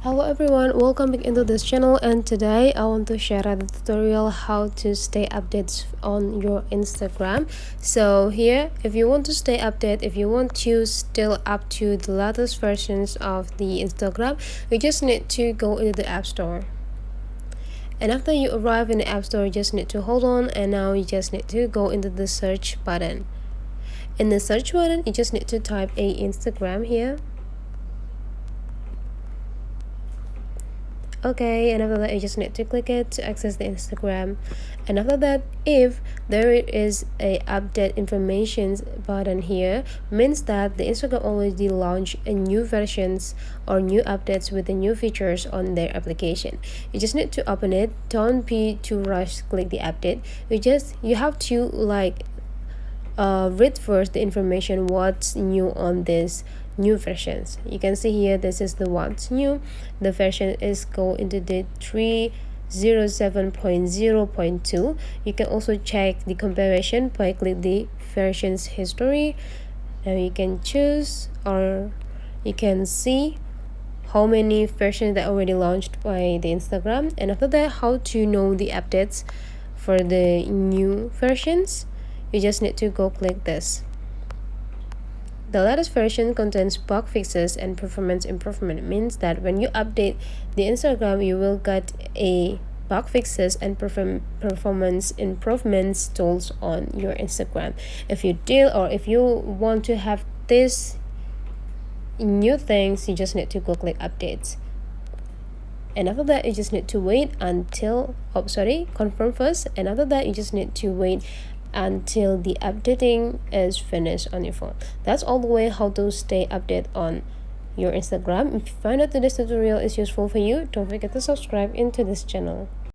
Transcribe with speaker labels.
Speaker 1: Hello everyone, welcome back into this channel, and today I want to share a tutorial how to stay updates on your Instagram. So here, if you want to stay updated, if you want to still up to the latest versions of the Instagram, you just need to go into the App Store. And after you arrive in the App Store, you just need to hold on, and now you just need to go into the search button. In the search button, you just need to type a Instagram here. Okay, and after that you just need to click it to access the Instagram. And after that, if there is a update information button here, means that the Instagram already launched a new versions or new updates with the new features on their application. You just need to open it. Don't be too rushed click the update. You have to read first the information what's new on this new versions. You can see here, this is the what's new. The version is go into the 307.0.2. You can also check the comparison by click the versions history. Now you can choose, or you can see how many versions that already launched by the Instagram. And after that, how to know the updates for the new versions. You just need to go click this. The latest version contains bug fixes and performance improvement. It means that when you update the Instagram, you will get a bug fixes and performance improvements tools on your Instagram. If you want to have this new things, you just need to go click updates. And after that, you just need to wait until confirm first. And after that, you just need to wait until the updating is finished on your phone. That's all the way how to stay updated on your Instagram. If you find out that this tutorial is useful for you, don't forget to subscribe into this channel.